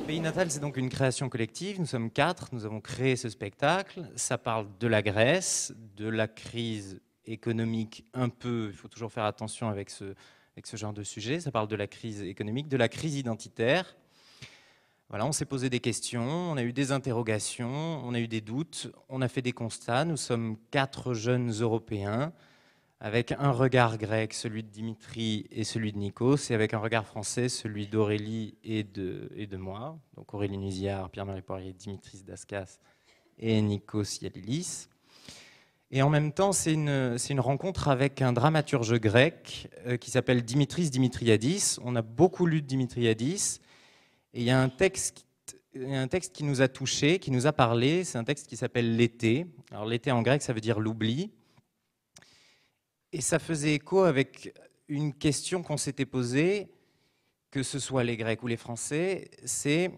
Pays natal, c'est donc une création collective. Nous sommes 4, nous avons créé ce spectacle. Ça parle de la Grèce, de la crise économique un peu, il faut toujours faire attention avec ce genre de sujet. Ça parle de la crise économique, de la crise identitaire. Voilà, on s'est posé des questions, on a eu des interrogations, on a eu des doutes, on a fait des constats. Nous sommes 4 jeunes Européens, avec un regard grec, celui de Dimitri et celui de Nikos, et avec un regard français, celui d'Aurélie et de moi. Donc Aurélie Nuziard, Pierre-Marie Poirier, Dimitris Daskas et Nikos Yalilis. Et en même temps, c'est une rencontre avec un dramaturge grec qui s'appelle Dimitris Dimitriadis. On a beaucoup lu de Dimitriadis. Et il y a un texte qui nous a touchés, qui nous a parlé. C'est un texte qui s'appelle L'été. Alors l'été en grec, ça veut dire l'oubli. Et ça faisait écho avec une question qu'on s'était posée, que ce soit les Grecs ou les Français, c'est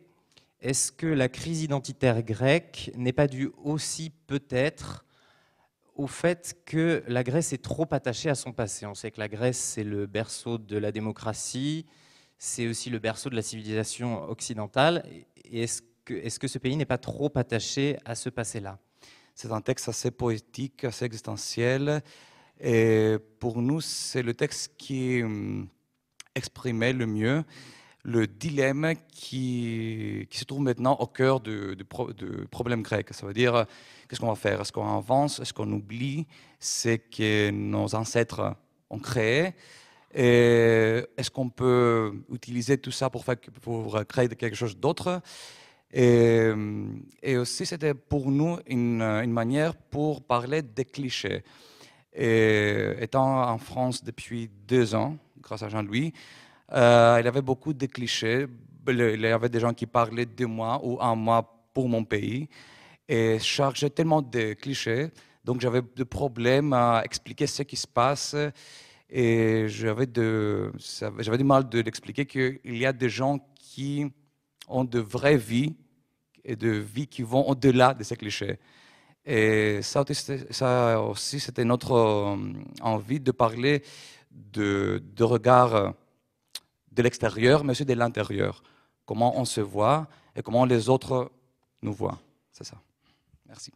est-ce que la crise identitaire grecque n'est pas due aussi peut-être au fait que la Grèce est trop attachée à son passé. On sait que la Grèce, c'est le berceau de la démocratie, c'est aussi le berceau de la civilisation occidentale. Et est-ce que ce pays n'est pas trop attaché à ce passé-là? C'est un texte assez poétique, assez existentiel. Et pour nous, c'est le texte qui exprimait le mieux le dilemme qui se trouve maintenant au cœur du problème grec. Ça veut dire, qu'est-ce qu'on va faire? Est-ce qu'on avance? Est-ce qu'on oublie ce que nos ancêtres ont créé? Est-ce qu'on peut utiliser tout ça pour créer quelque chose d'autre? Et aussi, c'était pour nous une manière pour parler des clichés. Et étant en France depuis 2 ans, grâce à Jean-Louis, il y avait beaucoup de clichés. Il y avait des gens qui parlaient de moi ou en moi pour mon pays et chargeaient tellement de clichés. Donc j'avais des problèmes à expliquer ce qui se passe et j'avais du mal de l'expliquer qu'il y a des gens qui ont de vraies vies et de vies qui vont au-delà de ces clichés. Et ça aussi, c'était notre envie de parler de regard de l'extérieur, mais aussi de l'intérieur. Comment on se voit et comment les autres nous voient. C'est ça. Merci.